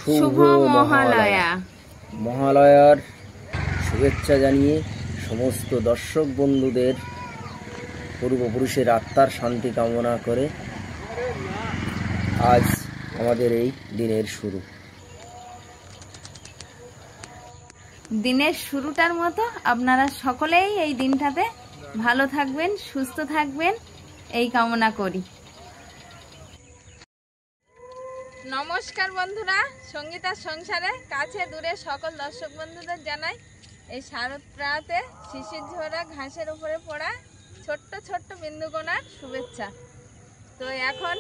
শুভ মহালয়া। মহালয়ার শুভেচ্ছা জানিয়ে সমস্ত দর্শক বন্ধুদের পূর্বপুরুষের আত্মার শান্তি কামনা করে আজ আমাদের এই দিনের শুরু। দিনের শুরুটার মতো আপনারা সকলেই এই দিনটাতে ভালো থাকবেন, সুস্থ থাকবেন, এই কামনা করি। নমস্কার বন্ধুরা, সঙ্গীতার সংসারে কাছে দূরে সকল দর্শক বন্ধুদের জানাই এই শারদ প্রাতে শিশির ঝরা ঘাসের উপরে পড়া ছোট্ট ছোট্ট বিন্দুকণার শুভেচ্ছা। তো এখন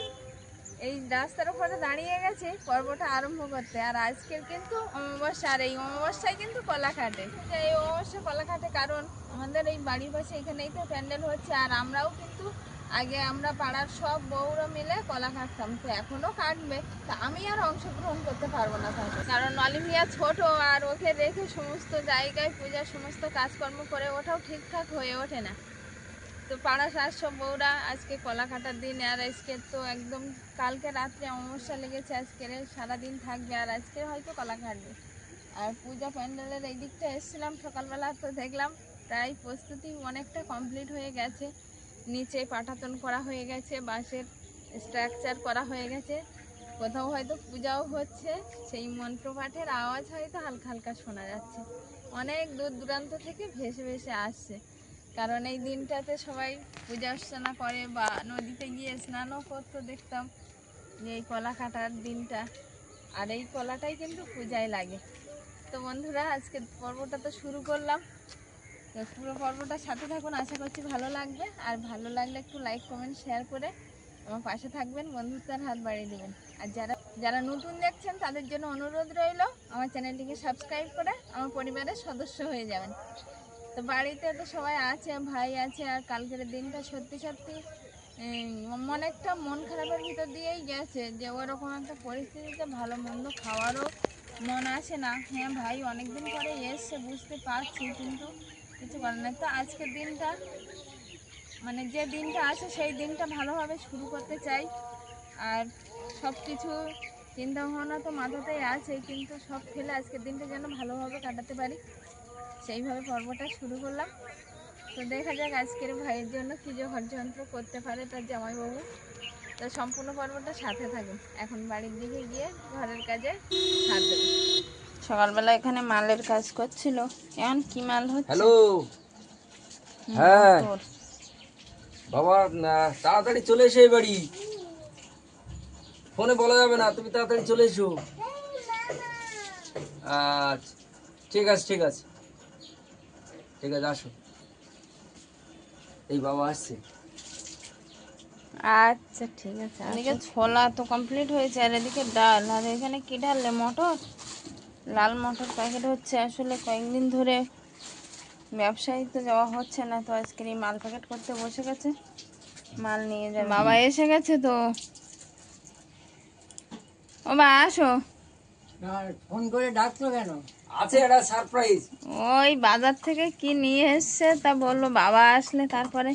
এই রাস্তার উপরে দাঁড়িয়ে গেছে পর্বটা আরম্ভ করতে। আর আজকের কিন্তু অমাবস্যা, আর এই অমাবস্যায় কিন্তু কলা কাটে। এই অমাবস্যা কলা কাটে কারণ আমাদের এই বাড়ির পাশে এখানেই তো প্যান্ডেল হচ্ছে। আর আমরাও কিন্তু আগে আমরা পাড়ার সব বউরা মিলে কলা কাটতাম, তো এখনও কাটবে। তা আমি আর অংশগ্রহণ করতে পারবো না তাহলে, কারণ অলিভিয়া ছোট, আর ওকে রেখে সমস্ত জায়গায় পূজার সমস্ত কাজকর্ম করে ওঠাও ঠিকঠাক হয়ে ওঠে না। তো পাড়া সার সব বউরা আজকে কলা কাটার দিন। আর আজকে তো একদম কালকে রাত্রে অমাবস্যা লেগেছে, আজকের সারাদিন থাকবে আর আজকে হয়তো কলা কাটবে। আর পূজা প্যান্ডেলের এই দিকটা এসেছিলাম সকালবেলা, তো দেখলাম প্রায় প্রস্তুতি অনেকটা কমপ্লিট হয়ে গেছে। নিচে পাটাতন করা হয়ে গেছে, বাঁশের স্ট্রাকচার করা হয়ে গেছে, কোথাও হয়তো পূজাও হচ্ছে। সেই মন্ত্রপাঠের আওয়াজ হয়তো হালকা হালকা শোনা যাচ্ছে, অনেক দূর দূরান্ত থেকে ভেসে ভেসে আসছে। কারণ এই দিনটাতে সবাই পূজা অর্চনা করে বা নদীতে গিয়ে স্নানও করতো দেখতাম যে এই কলা কাটার দিনটা। আর এই কলাটাই কিন্তু পূজায় লাগে। তো বন্ধুরা, আজকে পর্বটা তো শুরু করলাম, তো পুরো পর্বটার সাথে থাকুন, আশা করছি ভালো লাগবে। আর ভালো লাগলে একটু লাইক কমেন্ট শেয়ার করে আমার পাশে থাকবেন, বন্ধুত্বের হাত বাড়িয়ে দেবেন। আর যারা নতুন দেখছেন তাদের জন্য অনুরোধ রইল আমার চ্যানেলটিকে সাবস্ক্রাইব করে আমার পরিবারের সদস্য হয়ে যাবেন। তো বাড়িতে তো সবাই আছে, ভাই আছে। আর কালকের দিনটা সত্যি সত্যি অনেকটা মন খারাপের ভিতর দিয়েই গেছে, যে ওরকম একটা পরিস্থিতিতে ভালো মন্দ খাওয়ারও মন আসে না। হ্যাঁ ভাই অনেকদিন পরে এসছে বুঝতে পারছি, কিন্তু কিছু করার নেই। তো আজকের দিনটা মানে যে দিনটা আছে সেই দিনটা ভালোভাবে শুরু করতে চাই। আর সব কিছু চিন্তাভাবনা তো মাথাতেই আছে, কিন্তু সব ফেলে আজকের দিনটা যেন ভালোভাবে কাটাতে পারি, সেইভাবে পর্বটা শুরু করলাম। তো দেখা যাক আজকের ভাইয়ের জন্য কী যে ষড়যন্ত্র করতে পারে তার জামাইবাবু। তো সম্পূর্ণ পর্বটা সাথে থাকুন। এখন বাড়ির দিকে গিয়ে ঘরের কাজে হাত দেবো। সকালবেলা এখানে মালের কাজ করছিল। এখন কি মাল হচ্ছে? হ্যালো, হ্যাঁ বাবা, তাড়াতাড়ি চলে এসো এই বাড়ি। ফোনে বলা যাবে না, তুমি তাড়াতাড়ি চলে এসো। আচ্ছা ঠিক আছে ঠিক আছে ঠিক আছে, আসো। এই বাবা আসছে। আচ্ছা ঠিক আছে। এদিকে ছোলা তো কমপ্লিট হয়েছে, আর এদিকে ডাল। আর এখানে কি ঢাললে? মটর, লাল মটর প্যাকেট হচ্ছে। আসলে কয়েকদিন ধরে ব্যবসায়ী তো যাওয়া হচ্ছে না, তো আজকের এই মাল প্যাকেট করতে বসে গেছে, মাল নিয়ে যাবে। বাবা এসে গেছে তো। ও বা আসো। ফোন করে ডাকছো কেন? আছে একটা সারপ্রাইজ। ওই বাজার থেকে কি নিয়ে এসছে, তা বললো বাবা আসলে তারপরে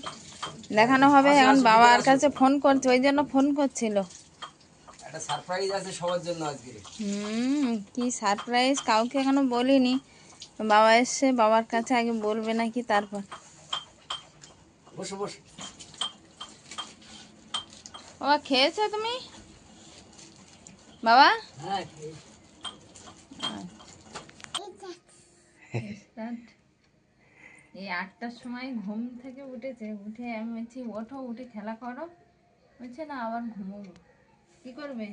দেখানো হবে। এখন বাবার কাছে ফোন করছে, ওই জন্য ফোন করছিল। একটা সারপ্রাইজ আছে সবার জন্য আজকে। কি সারপ্রাইজ? কাউকে এখনো বলিনি। বাবা এসছে, বাবার কাছে আগে বলবে নাকি তারপর। বসো বসো। বাবা খেয়েছো তুমি? বাবা হ্যাঁ, এই 8টার সময় ঘুম থেকে উঠেছে, উঠে আমি বলছি ওঠো, উঠে খেলা করো, বলছে না আবার ঘুমোবো। কি করবে?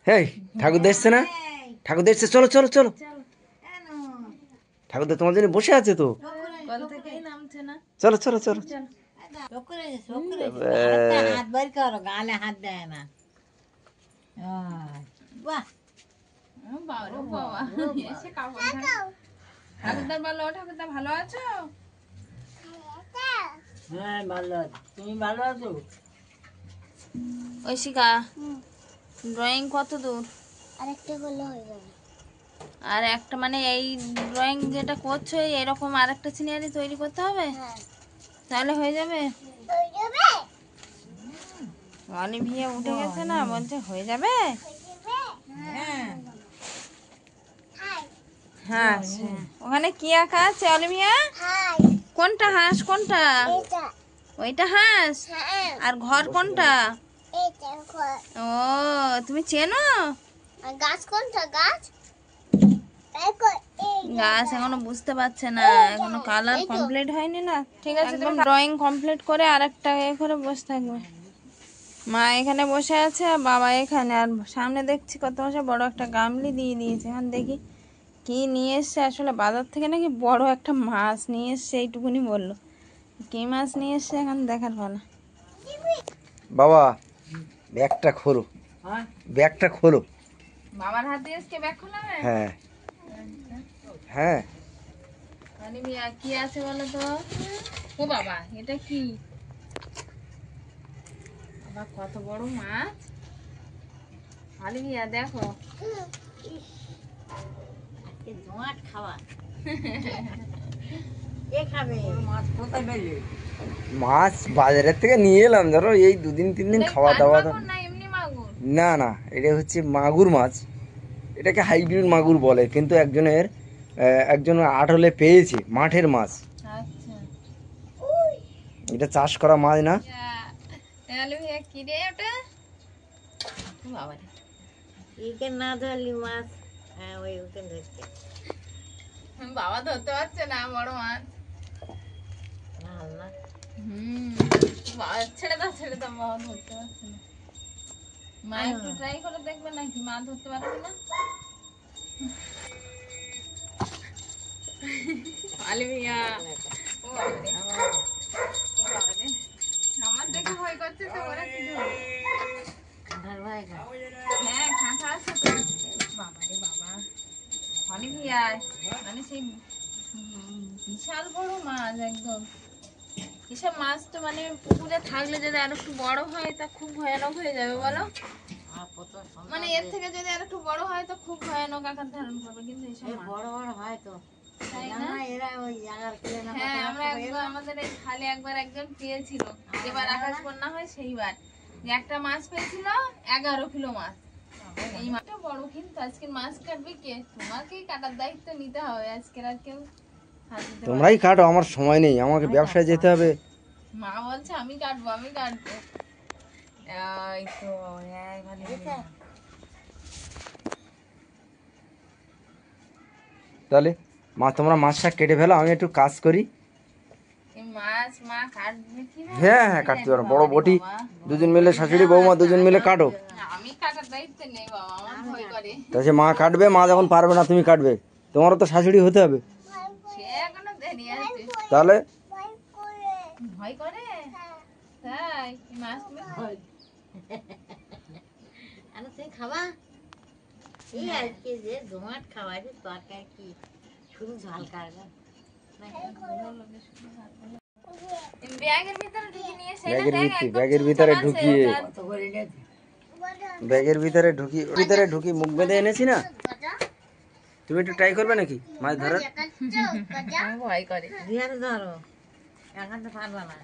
হেই, ঠাকুর দেখছে না? ঠাকুর দেখছে, চলো চলো চলো। ঠাকুর তোমার জন্য বসে আছে তো, কল থেকেই নামছে না। চলো চলো চলো। হাত বার করো, গালে হাত দেয় না। বাহ, বাবা বাবা এসে কাপড় ঠাকুরদার বলো, ঠাকুরদা ভালো আছো? হ্যাঁ ভালো আছি, তুমি ভালো আছো? ঐশিকা, ড্রয়িং কত দূর? আরেকটা করলে হয়ে যাবে। আর একটা মানে এই ড্রয়িং যেটা করছো এরকম আরেকটা সিনারি তৈরি করতে হবে, হ্যাঁ তাহলে হয়ে যাবে। হয়ে যাবে। অলিভিয়া উঠে গেছে না, বলছে হয়ে যাবে। হয়ে যাবে। হ্যাঁ, হাঁস, ওখানে কি আঁকা আছে অলিভিয়া? হাই কোনটা হাঁস কোনটা? এটা ওইটা হাঁস। হ্যাঁ আর ঘর কোনটা? এটা ঘর ও তুমি চেনো? আর গাছ কোনটা গাছ দেখো এই গাছ এখনো বুঝতে পারছে না, এখনো কালার কমপ্লিট হয়নি না। ঠিক আছে, তুমি ড্রয়িং কমপ্লিট করে আরেকটা এ করে বসে থাকবে। মা এখানে বসে আছে আর বাবা এখানে, আর সামনে দেখছি কত বছর বড় একটা গামলি দিয়ে দিয়েছে। এখন দেখি কি নিয়ে এসছে, আসলে বাজার থেকে নাকি বড় একটা মাছ নিয়ে এসছে, এইটুকুনি বললো। কি মাছ নিয়ে এসছে এখন দেখার পালা। বাবা ব্যাগটা খোলো, হ্যাঁ ব্যাগটা খোলো। বাবার হাত দিয়ে আজকে ব্যাগ খোলাবে? হ্যাঁ হ্যাঁ অলিভিয়া কি আছে বলো তো? ও বাবা এটা কি? বাবা কত বড় মাছ! অলিভিয়া দেখো। আজকে জমাট খাওয়া কে খাবে? মাছ কোথায় পেলে? মাছ বাজারের থেকে নিয়ে এলাম, ধরো এই 2-3 দিন খাওয়া দাওয়া তো। না এমনি মাগুর? না না, এটা হচ্ছে মাগুর মাছ। এটাকে হাইব্রিড মাগুর বলে, কিন্তু একজন আটলে পেয়েছে মাঠের মাছ। আচ্ছা এটা চাষ করা মাছ না। অলিভিয়া কি রে ওটা? ও বাবা রে, একে না ধরলি মাছ, হ্যাঁ ওই ওকে ধরছে বাবা ধরতে পারছে না বড় মাছ। না না বাবা ছেড়ে দাও বাবা ধরতে পারছে না। মা একটু ট্রাই করে দেখবে নাকি মা ধরতে পারবে না? অলিভিয়া ও বাবা রে, ও বাবা রে, আমার দেখে ভয় করছে তো, ওরা কি ধরবে? ধর ভাই খা। হ্যাঁ কাঁথা আছে তো। বাবা রে বাবা, অলিভিয়া মানে সেই বিশাল বড় মাছ একদম। এসব মাছ তো মানে পুকুরে থাকলে যদি আর একটু বড় হয় তা খুব ভয়ানক হয়ে যাবে বলো। আর কত সুন্দর মানে এর থেকে যদি আর একটু বড় হয় তো খুব ভয়ানক আকার ধারণ করবে, কিন্তু এসব মাছ বড় বড় হয় তো, তাই না না? না এরা ওই 11 কিলো না হ্যাঁ আমরা একবার আমাদের এই খালে একবার একজন পেয়েছিল, যেবার আকাশ বন্যা হয় সেইবার, যে একটা মাছ পেয়েছিল 11 কিলো মাছ। এই মাছটা বড়, কিন্তু আজকে মাছ কাটবে কে? তোমাকেই কাটার দায়িত্ব নিতে হবে, আজকের আর কেউ হাত দিতে পারবে না। তোমরাই কাটো, আমার সময় নেই, আমাকে ব্যবসায় যেতে হবে। মা বলছে আমি কাটবো আমি কাটবো। এই তো একবারে তাহলে মা তোমরা মাছটা কেটে ফেলো, আমি একটু কাজ করি। এই মাছ মা কাটবে কি না? হ্যাঁ হ্যাঁ কাটতে পারো, বড় বটি। দুজন মিলে, শাশুড়ি বৌমা দুজন মিলে কাটো। আমি কাটার দায়িত্ব নেই বাবা, আমার ভয় করে। তা সে মা কাটবে, মা যখন পারবে না তুমি কাটবে, তোমারও তো শাশুড়ি হতে হবে। সে এখনো দেরি আছে। তাহলে ভাই করে ভয় করে? তাই এই মাছ তুমি আর তুই খাবা? এই আজকে যে জমাট খাওয়া যে তরকারি কি শুধু ঝাল কাটবে ব্যাগের ভিতরে ঢুকিয়ে নিয়ে এসে ব্যাগের ব্যাগের ভিতরে ঢুকিয়ে, কত করে নিয়েছে? ব্যাগের ভিতরে ঢুকি মুখ বেঁধে এনেছি না। তুমি একটু ট্রাই করবে নাকি মাছ ধরার? আমার ভয় করে। রিয়ার ধরো, এখন তো পারবা না।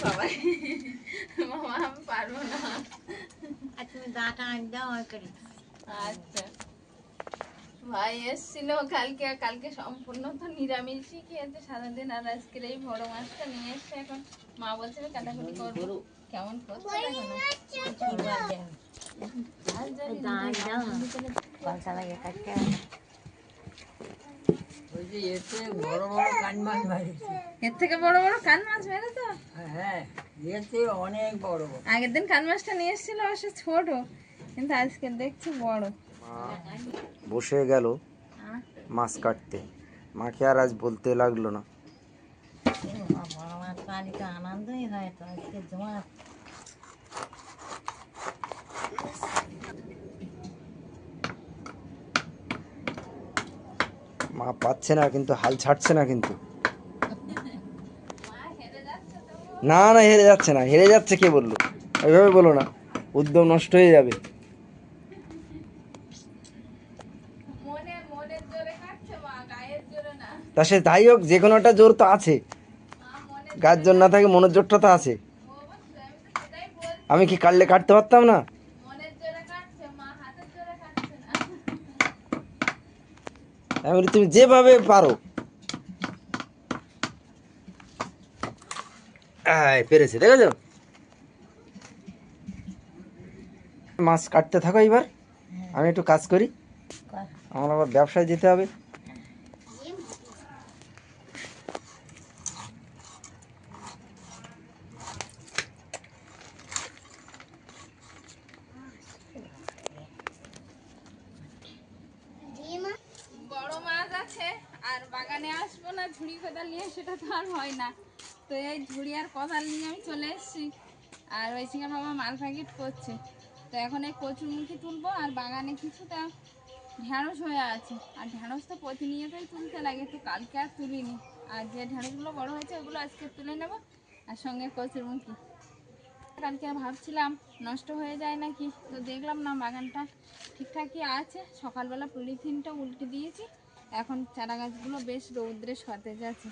বাবা মামা আমি পারবো না। আর তুমি দাঁটা আনি দাও ওই করে। আচ্ছা ভাই এসেছিল কালকে, কালকে সম্পূর্ণ তো নিরামিষই খেয়েছে সারাদিন, আর আজকের এই বড় মাছটা নিয়ে এসছে। এখন মা বলছে আমি কাটাকুটি করবো, কেমন করছে দেখো না। আর জানি না, দাঁড় দাও না, পাল্টা লাগে কাটতে। ওই যে এতে বড় বড় কান মাছ মারিছে। এর থেকে বড় বড় কান মাছ মেরেছো? হ্যাঁ এতে অনেক বড় বড়। আগের দিন কান মাছটা নিয়ে এসেছিল অবশ্য ছোট, কিন্তু আজকে দেখছি বড়। বসে গেল মাছ কাটতে, মাকে আর আজ বলতে লাগলো না। বড় মাছ পালি তো আনন্দই হয় তো, আজকে জমাট। মা পাচ্ছে না কিন্তু, হাল ছাড়ছে না কিন্তু। না না হেরে যাচ্ছে না, হেরে যাচ্ছে কে বললো? ওইভাবে বলো না, উদ্যম নষ্ট হয়ে যাবে। মনের জোরে কাটছে মা, গায়ের জোরে না। তা সে তাই হোক, যে কোনো একটা জোর তো আছে, গায়ের জোর না থাকে মনের জোরটা তো আছে। আমি কি কাটলে কাটতে পারতাম না? মনের জোরে কাটছে মা, হাতের জোরে কাটছে না। আমি বলি তুমি যেভাবে পারো। পেরেছে, দেখেছো? মাছ কাটতে থাকো এবার, আমি একটু কাজ করি, আমার আবার ব্যবসায় যেতে হবে। বড় মাছ আছে আর বাগানে আসবো না ঝুড়ি কোদাল নিয়ে, সেটা তো আর হয় না। তো এই ঝুড়ি আর কোদাল নিয়ে আমি চলে এসেছি, আর ওই সিঙ্গার মামা মাল প্যাকেট করছে। তো এখন এই কচুরমুখী তুলবো, আর বাগানে কিছুটা ঢ্যাঁড়স হয়ে আছে, আর ঢ্যাঁড়স তো প্রতিনিয়তই তুলতে লাগে, তো কালকে আর তুলিনি। আর যে ঢ্যাঁড়সগুলো বড় হয়েছে ওগুলো আজকে তুলে নেব, আর সঙ্গে কচুরমুখী। কালকে ভাবছিলাম নষ্ট হয়ে যায় নাকি, তো দেখলাম না বাগানটা ঠিকঠাকই আছে। সকালবেলা পলিথিনটা উল্টে দিয়েছি, এখন চারা গাছগুলো বেশ রৌদ্রে সতেজ আছে।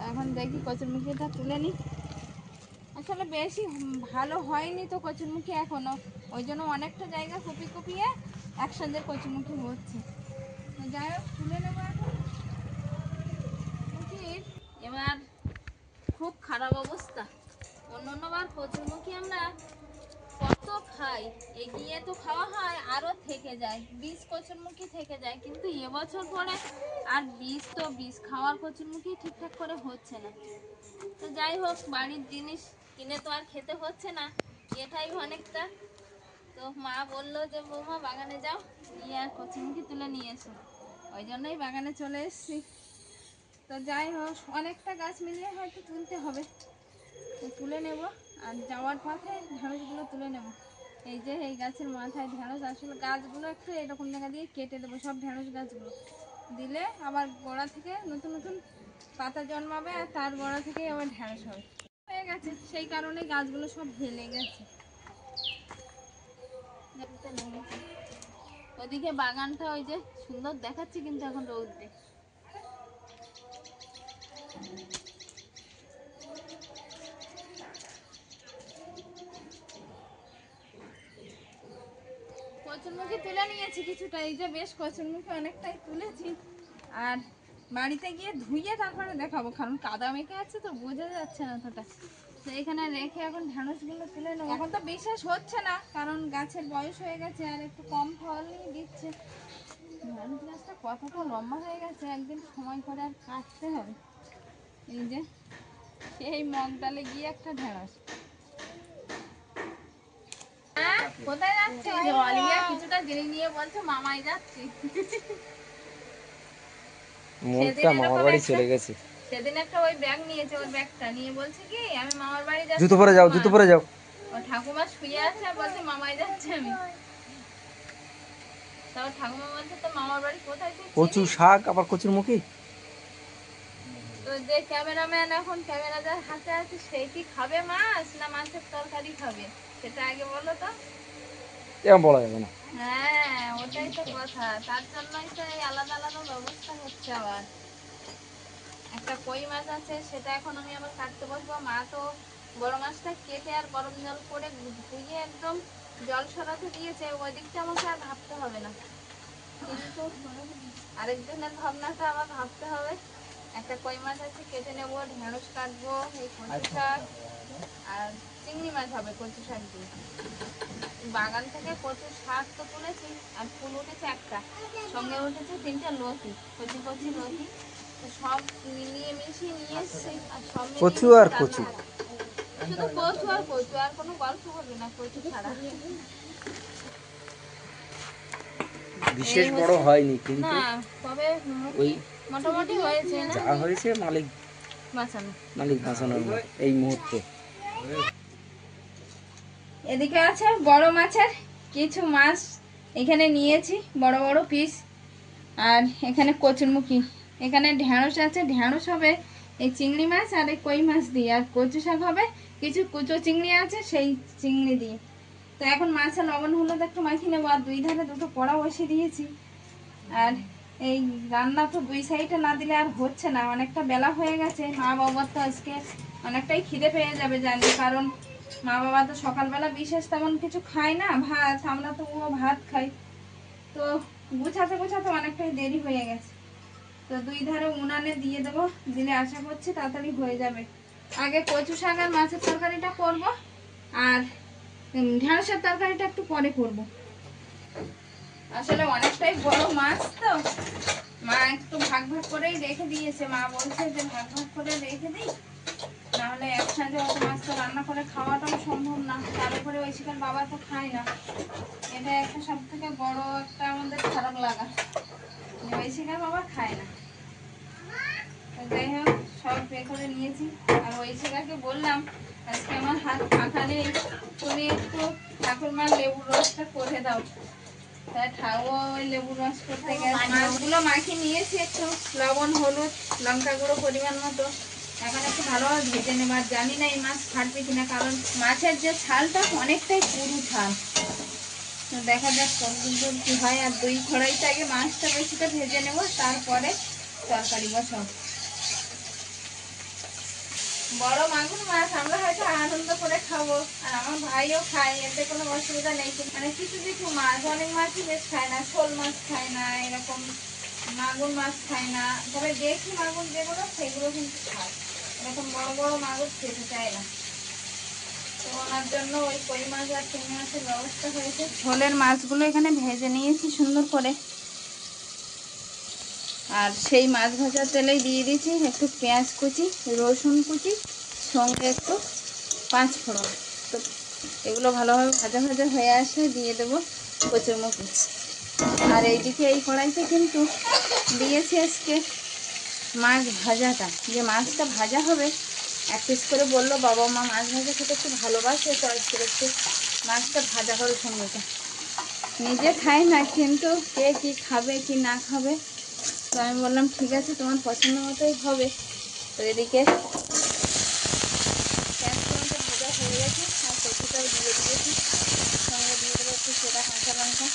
এখন দেখি কচুরমুখীটা তুলে নিই। আসলে বেশি ভালো হয়নি তো কচুরমুখী এখনো, ওই জন্য অনেকটা জায়গা কুপিয়ে কুপিয়ে একসাথে কচুরমুখী হচ্ছে। তো যাই হোক তুলে নেবো এখন। এবার খুব খারাপ অবস্থা। অন্যবার কচুরমুখী আমরা কত খাই, এগিয়ে তো খাওয়া হয়, আরও থেকে যায়, বীজ কচুরমুখী থেকে যায়। কিন্তু এবছর পরে আর বীজ খাওয়ার কচুরমুখী ঠিকঠাক করে হচ্ছে না। তো যাই হোক, বাড়ির জিনিস কিনে তো আর খেতে হচ্ছে না, এটাই অনেকটা। তো মা বললো যে বৌমা বাগানে যাও, নিয়ে আর কচুরমুখী তুলে নিয়ে এসো, ওই জন্যই বাগানে চলে এসেছি। তো যাই হোক, অনেকটা গাছ মিলিয়ে হয়তো তুলতে হবে, তো তুলে নেব। আর যাওয়ার পথে ঢ্যাঁড়সগুলো তুলে নেব। এই যে এই গাছের মাথায় ঢ্যাঁড়স, আসলে গাছগুলো একটু এরকম জায়গা দিয়ে কেটে দেবো, সব ঢ্যাঁড়স গাছগুলো দিলে আবার গোড়া থেকে নতুন নতুন পাতা জন্মাবে, আর তার গোড়া থেকে আবার ঢ্যাঁড়স হবে। হয়ে গেছে, সেই কারণে গাছগুলো সব ঢেলে গেছে। ওদিকে বাগানটা ওই যে সুন্দর দেখাচ্ছে, কিন্তু এখন রৌদ্রে। কচুরমুখী তুলে নিয়েছি কিছুটা, এই যে বেশ কচুরমুখী অনেকটাই তুলেছি। আর বাড়িতে গিয়ে ধুইয়ে তারপরে দেখাবো, কারণ কাদা মেখে আছে তো বোঝা যাচ্ছে না অতটা। তো এখানে রেখে এখন ঢ্যাঁড়সগুলো তুলে নেবো। এখন তো বিশেষ হচ্ছে না, কারণ গাছের বয়স হয়ে গেছে আর একটু কম ফলই দিচ্ছে। ঢ্যাঁড়স গাছটা কতটা লম্বা হয়ে গেছে, একদিন সময় করে আর কাটতে হবে। এই যে সেই মগডালে গিয়ে একটা ঢ্যাঁড়স। কোথায় যাচ্ছি? অলিভিয়া কিছুটা জিনিস নিয়ে বলছে মামাই যাচ্ছি। মনটা মামার বাড়ি চলে গেছে। সেদিন একটা ওই ব্যাগ নিয়েছে, ওই ব্যাগটা নিয়ে বলছে কি আমি মামার বাড়ি যাচ্ছি। জুতো পরে যাও, জুতো পরে যাও। ও ঠাকুমা শুয়ে আছে আর বলছে মামাই যাচ্ছে আমি। তাও ঠাকুমা বলছে তো মামার বাড়ি কোথায় তুই কচু চিনিস? শাক আবার কচুরমুখী। তো যে ক্যামেরাম্যান এখন ক্যামেরা যার হাতে আছে, সেই কি খাবে মাছ না মাছের তরকারি খাবে, সেটা আগে বলো তো। এরকম বলা যাবে না। হ্যাঁ ওটাই তো কথা, তার জন্যই তো এই আলাদা আলাদা ব্যবস্থা হচ্ছে। আবার একটা কই মাছ আছে, সেটা এখন আমি আবার কাটতে বসবো। মা তো বড় মাছটা কেটে আর গরম জল করে ধুয়ে একদম জল সরাতে দিয়েছে, ওই দিকটা আমাকে আর ভাবতে হবে না। কিন্তু আরেকজনের ভাবনাটা আবার ভাবতে হবে। একটা কই মাছ আছে, কেটে নেবো, ঢেঁড়স কাটবো, এই কচু শাক আর চিংড়ি মাছ হবে কচু শাক দিয়ে। বাগান থেকে কচু শাক তো তুলেছি, আর ফুল উঠেছে একটা, সঙ্গে উঠেছে 3টে লতি, কচি কচি লতি। তো সব মিলিয়ে মিশিয়ে নিয়ে এসছি, আর সব মিলিয়ে কচু আর রান্না কচু। হবে। শুধু কচু আর কচু, আর কোনো গল্প হবে না কচু ছাড়া। বিশেষ বড় হয়নি, কিন্তু না তবে ওই মোটামুটি হয়েছে না, যা হয়েছে মালিক বাঁচানো। বাঁচানোর মতো এই মুহূর্তে। এদিকে আছে বড় মাছের কিছু মাছ, এখানে নিয়েছি বড় বড় পিস। আর এখানে কচুরমুখী, এখানে ঢ্যাঁড়স আছে, ঢ্যাঁড়স হবে এই চিংড়ি মাছ আর এই কই মাছ দিয়ে, আর কচু শাক হবে কিছু কুচো চিংড়ি আছে সেই চিংড়ি দিয়ে। তো এখন মাছে লবণ হলুদ একটু মাখিয়ে নেবো, আর দুই ধারে দুটো কড়া বসিয়ে দিয়েছি। আর এই রান্না তো দুই সাইডে না দিলে আর হচ্ছে না, অনেকটা বেলা হয়ে গেছে। মা বাবার তো আজকে অনেকটাই খিদে পেয়ে যাবে জানি, কারণ মা বাবা তো সকালবেলা বিশেষ তেমন কিছু খায় না, ভাত, আমরা তো পুরো ভাত খাই। তো গুছাতে গুছাতে অনেকটাই দেরি হয়ে গেছে। তো দুই ধারে উনানে দিয়ে দেবো, দিলে আশা করছি তাড়াতাড়ি হয়ে যাবে। আগে কচু শাক আর মাছের তরকারিটা করব, আর ঢেঁড়সের তরকারিটা একটু পরে করব। আসলে অনেকটাই বড় মাছ তো, মা একটু ভাগ ভাগ করেই রেখে দিয়েছে। মা বলছে যে ভাগ ভাগ করে রেখে দিই, নাহলে একসাথে অত মাছ তো রান্না করে খাওয়াটাও সম্ভব না। তার উপরে ঐশিকার বাবা তো খায় না, এটা একটা সব থেকে বড় একটা আমাদের খারাপ লাগা, যে ঐশিকার বাবা খায় না। তো যাই হোক, সব পে করে নিয়েছি। আর ঐশিকাকে বললাম আজকে আমার হাত ফাঁকা নেই, তুমি একটু ঠাকুরমার লেবুর রসটা করে দাও। তাই ঠাকুর ওই লেবুর রস করতে গেছে। মাছগুলো মাখিয়ে নিয়েছি, একটু লবণ, হলুদ, লঙ্কা গুঁড়ো পরিমাণ মতো। এখন একটু ভালোভাবে ভেজে নেব। আর জানি না এই মাছ ফাটবে কিনা, কারণ মাছের যে ছালটা অনেকটাই পুরু ছাল। তো দেখা যাক কতদূর কি হয়। আর দুই কড়াইতে আগে মাছটা বেশিটা ভেজে নেব, তারপরে তরকারি বসাবো। বড় মাগুর মাছ আমরা হয়তো আনন্দ করে খাবো, আর আমার ভাইও খায়, এতে কোনো অসুবিধা নেই। মানে কিছু কিছু মাছ, অনেক মাছই বেশ খায় না, শোল মাছ খায় না, এরকম মাগুর মাছ খায় না। তবে দেখি মাগুর যেগুলো সেগুলো কিন্তু খায়, এরকম বড় বড় মাগুর খেতে চায় না। তো ওনার জন্য ওই কই মাছ আর চিংড়ি মাছের ব্যবস্থা হয়েছে। ঝোলের মাছগুলো এখানে ভেজে নিয়েছি সুন্দর করে, আর সেই মাছ ভাজার তেলেই দিয়ে দিয়েছি একটু পেঁয়াজ কুচি, রসুন কুচি, সঙ্গে একটু 5 ফোড়ন। তো এগুলো ভালোভাবে ভাজা ভাজা হয়ে আসলে দিয়ে দেবো কচুরমুখী। আর এইদিকে এই কড়াইতে কিন্তু দিয়েছি আজকে মাছ ভাজাটা, যে মাছটা ভাজা হবে। এক পিস করে বললো বাবা মা মাছ ভাজা খেতে একটু ভালোবাসে, তো আজকে একটু মাছটা ভাজা করে সঙ্গেটা। নিজে খাই না, কিন্তু কে কি খাবে কি না খাবে, তো আমি বললাম ঠিক আছে তোমার পছন্দ মতোই হবে। তো এদিকে পেঁয়াজ ফোড়নটা ভাজা হয়ে গেছে, আর কচুটাও দিয়ে দিয়েছি। সঙ্গে দিয়ে দেবো একটু সেটা কাঁচা লঙ্কা,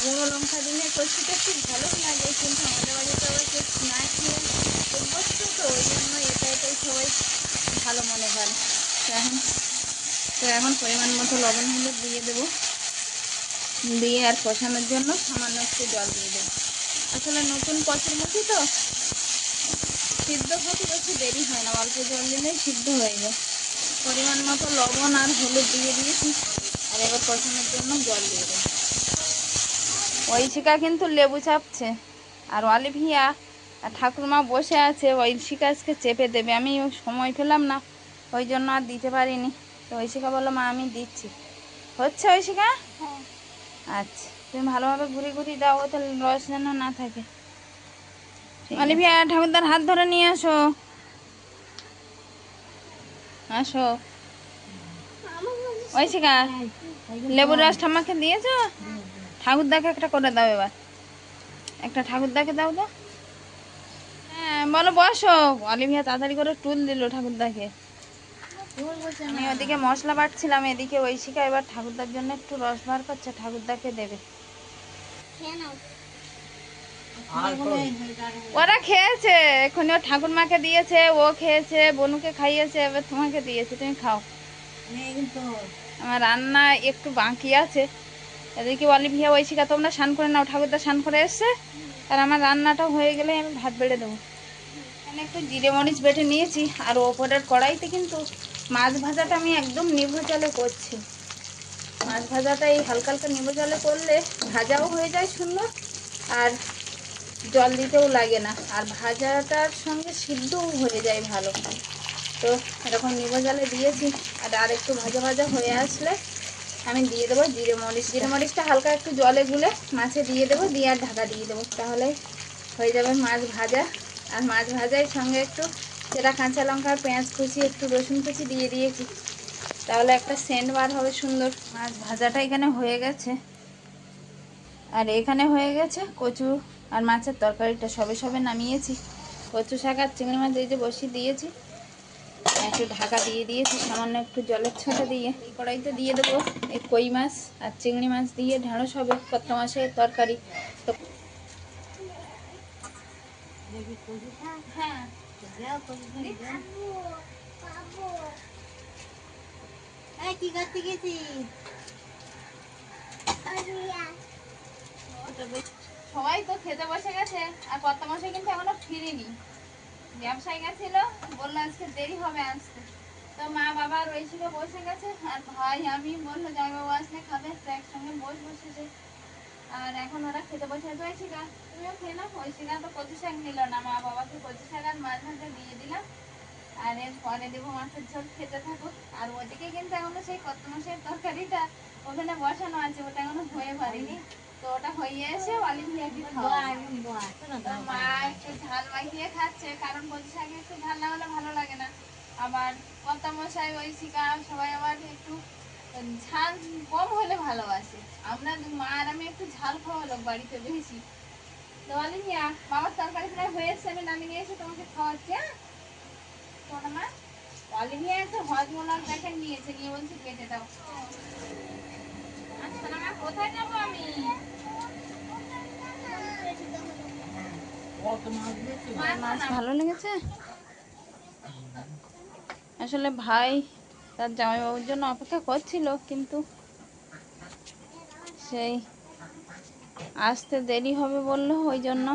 গুঁড়ো লঙ্কা দিলে কচুটা খুব ভালো লাগে, কিন্তু আমাদের বাড়িতে আবার কেউ না খেয়ে অভ্যস্ত, তো ওই জন্য এটাই সবাই ভালো মনে করে। তো এখন পরিমাণ মতো লবণ হলুদ দিয়ে দেবো, দিয়ে আর কষানোর জন্য সামান্য একটু জল দিয়ে দেবো। আসলে নতুন কচুরমুখী তো সিদ্ধ হতে বেশি দেরি হয় না, অল্প জল দিলেই সিদ্ধ হয়ে যায়। পরিমাণ মতো লবণ আর হলুদ দিয়ে দিয়েছি, আর এবার কষানোর জন্য জল দিয়ে দেবো। ঐশিকা কিন্তু লেবু চাপছে, আর অলিভিয়া আর ঠাকুরমা বসে আছে। ঐশিকা আজকে চেপে দেবে, আমি সময় পেলাম না, ওই জন্য আর দিতে পারিনি। তো ঐশিকা বললো মা আমি দিচ্ছি। হচ্ছে ঐশিকা? আচ্ছা, তুমি ভালোভাবে ঘুরি ঘুরি দাও, ওতে রস যেন না থাকে। অলিভিয়া ঠাকুরদার হাত ধরে নিয়ে আসো, আসো। ঐশিকা লেবুর রস ঠাম্মাকে দিয়েছো? ঠাকুরদাকে একটা করে দাও, এবার একটা ঠাকুরদাকে দাও তো। হ্যাঁ বলো বসো। অলিভিয়া তাড়াতাড়ি করে টুল দিল ঠাকুরদাকে। আমি ওদিকে মশলা বাটছিলাম, এদিকে ঐশিকা এবার ঠাকুরদার জন্য একটু রস বার করছে, ঠাকুরদাকে দেবে। ওরা খেয়েছে এক্ষুনি, ও ঠাকুরমাকে দিয়েছে, ও খেয়েছে, বনুকে খাইয়েছে, এবার তোমাকে দিয়েছে, তুমি খাও। আমার রান্না একটু বাকি আছে। এদিকে অলিভিয়া ঐশিকা তোমরা স্নান করে নাও, ঠাকুরদা স্নান করে এসছে, আর আমার রান্নাটাও হয়ে গেলে আমি ভাত বেড়ে দেবো। এখানে একটু জিরে মরিচ বেটে নিয়েছি, আর ওপরের কড়াইতে কিন্তু মাছ ভাজাটা আমি একদম নিভু জলে করছি। মাছ ভাজাটা এই হালকা হালকা নিভু জলে করলে ভাজাও হয়ে যায় সুন্দর, আর জল দিতেও লাগে না, আর ভাজাটার সঙ্গে সিদ্ধও হয়ে যায় ভালো। তো এরকম নিভু জলে দিয়েছি, আর একটু ভাজা ভাজা হয়ে আসলে আমি দিয়ে দেবো জিরে মরিচ। জিরে মরিচটা হালকা একটু জলে গুলে মাছে দিয়ে দেবো, দিয়ে আর ঢাকা দিয়ে দেবো, তাহলে হয়ে যাবে মাছ ভাজা। আর মাছ ভাজার সঙ্গে একটু সেটা কাঁচা লঙ্কা আর পেঁয়াজ কুচি, একটু রসুন কুচি দিয়ে দিয়েছি, তাহলে একটা সেন্ট বার হবে সুন্দর। মাছ ভাজাটা এখানে হয়ে গেছে, আর এখানে হয়ে গেছে কচু আর মাছের তরকারিটা সবে সবে নামিয়েছি। কচু শাক আর চিংড়ি মাছ এই যে বসিয়ে দিয়েছি, একটু ঢাকা দিয়ে দিয়েছি সামান্য একটু জলের ছোঁটা দিয়ে। এই কড়াইতে দিয়ে দেবো এই কই মাছ আর চিংড়ি মাছ দিয়ে ঢেঁড়স হবে কত মাছের তরকারি। তো হ্যাঁ কি করতে গেছি? সবাই তো খেতে বসে গেছে, আর কত মাসে কিন্তু এখনো ফিরিনি। ব্যবসায়ী গেছিল, বললো আজকে দেরি হবে আসতে। তো মা বাবা আর ঐশিকা বসে গেছে, আর ভাই আমি বললো জামাইবাবু আসলে খাবে, তো একসঙ্গে বসেছে। আর এখন ওরা খেতে বসে আছে। ঐশিকা তুমিও খেয়ে নাও। ঐশিকা তো কচু শাক নিল না, মা বাবাকে কচু শাক আর মাছ ভাজা দিয়ে দিলাম। আর এর পরে দেবো মাছের ঝোল, খেতে থাকুক। আর ওদিকে কিন্তু এখনো সেই কত মাসের তরকারিটা ওখানে বসানো আছে, ওটা এখনো হয়ে পারেনি। তো ওটা হয়ে এসে অলিভিয়াকে খাওয়াবো। মা একটু ঝাল মাখিয়ে খাচ্ছে, কারণ কচু শাকে একটু ঝাল না হলে ভালো লাগে না। আবার কর্তামশাই ঐশিকা সবাই আবার একটু ঝাল কম হলে ভালোবাসে। আমরা মা আর আমি একটু ঝাল খাওয়া লোক বাড়িতে বেশি। তো অলিভিয়া, বাবার তরকারি প্রায় হয়ে এসছে, আমি নামিয়ে এসে তোমাকে খাওয়াচ্ছি। হ্যাঁ শোনো মা, অলিভিয়া একটা হজমোলার প্যাকেট নিয়েছে, নিয়ে বলছে কেটে দাও। আচ্ছা না মা, কোথায় যাবো আমি? মাছ ভালো লেগেছে। আসলে ভাই তার জামাইবাবুর জন্য অপেক্ষা করছিল, কিন্তু সেই আসতে দেরি হবে বললো, ওই জন্য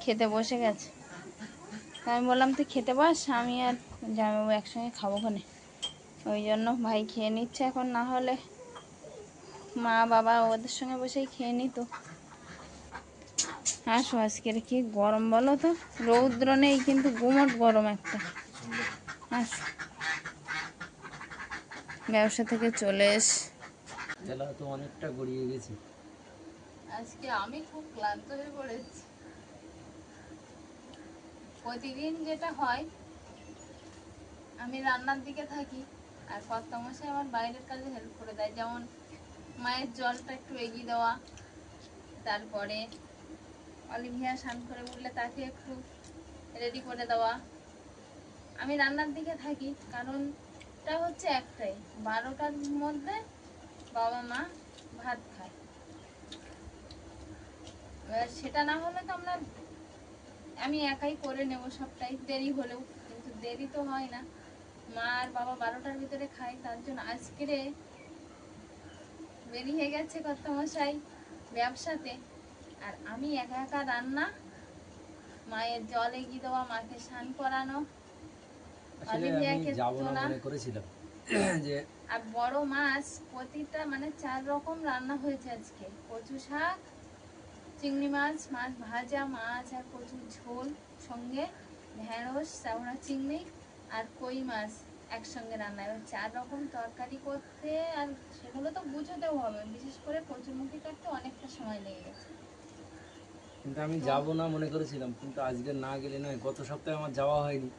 খেতে বসে গেছে। তা আমি বললাম তুই খেতে বস, আমি আর জামাইবাবু একসঙ্গে খাবো খানে। ওই জন্য ভাই খেয়ে নিচ্ছে এখন, না হলে মা বাবা ওদের সঙ্গে বসেই খেয়ে নিত। আসো, আজকের কি গরম বলো তো, রৌদ্র নেই কিন্তু গুমট গরম একটা। আচ্ছা, ব্যবসা থেকে চলে বেলা তো অনেকটা গড়িয়ে গেছে। আজকে আমি খুব ক্লান্ত হয়ে পড়েছি। প্রতিদিন যেটা হয়, আমি রান্নার দিকে থাকি আর কর্তামশাই আমার বাইরের কাজে হেল্প করে দেয়, যেমন মায়ের জলটা একটু এগিয়ে দেওয়া, তারপরে অলিভিয়া স্নান করে উঠলে তাকে একটু রেডি করে দেওয়া। আমি রান্নার দিকে থাকি, কারণটা হচ্ছে একটাই, 12টার মধ্যে বাবা মা ভাত খায়। এবার সেটা না হলে তো আমি একাই করে নেব সবটাই, দেরি হলেও, কিন্তু দেরি তো হয় না। মা আর বাবা 12টার ভিতরে খায়, তার জন্য আজকেরে বেরিয়ে গেছে কর্তামশাই ব্যবসাতে, আর আমি একা একা রান্না, মায়ের জল এগিয়ে দেওয়া, মাকে স্নান করানো, অলিভিয়াকে তোলা। যে আর বড় মাছ প্রতিটা মানে 4 রকম রান্না হয়েছে আজকে। কচু শাক, চিংড়ি মাছ, মাছ ভাজা, মাছ আর কচুর ঝোল, সঙ্গে ঢেঁড়স, শ্যাওড়া চিংড়ি আর কই মাছ একসঙ্গে রান্না। এবার 4 রকম তরকারি করতে, আর সেগুলো তো বুঝতেও হবে, বিশেষ করে কচুরমুখী কাটতে অনেকটা সময় লেগে গেছে। কিন্তু আমি যাব না মনে করেছিলাম, কিন্তু আজকে না গেলে নয়। গত সপ্তাহে আমার যাওয়া হয়নি,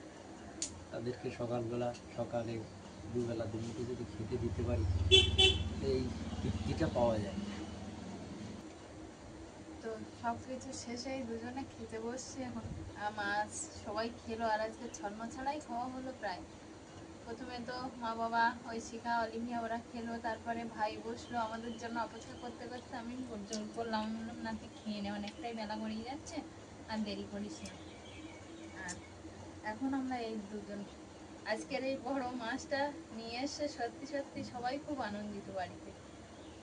তাদেরকে সকালে দুবেলা দুমুঠো যদি খেতে দিতে পারি, তাহলে এই তৃপ্তিটা পাওয়া যায়। তো সব কিছু শেষেই দুজনে খেতে বসছি এখন। আর মাছ সবাই খেলো, আর আজকে ছন্মা ছাড়াই খাওয়া হলো প্রায়। প্রথমে তো মা বাবা, ঐশিকা, অলিভিয়া ওরা খেলো, তারপরে ভাই বসলো আমাদের জন্য অপেক্ষা করতে করতে। আমি জোর করলাম, আমি বললাম না তুই খেয়ে নে, অনেকটাই বেলা গড়িয়ে যাচ্ছে, আর দেরি করিস না। আর এখন আমরা এই দুজন, আজকের এই বড় মাছটা নিয়ে এসে সত্যি সত্যি সবাই খুব আনন্দিত বাড়িতে।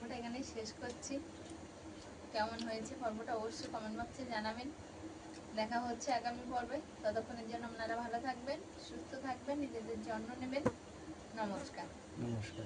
ওটা এখানেই শেষ করছি। কেমন হয়েছে পর্বটা অবশ্যই কমেন্ট বক্সে জানাবেন। দেখা হচ্ছে আগামী পর্বে। ততক্ষণের জন্য আপনারা ভালো থাকবেন, সুস্থ থাকবেন, নিজেদের যত্ন নেবেন। নমস্কার। নমস্কার।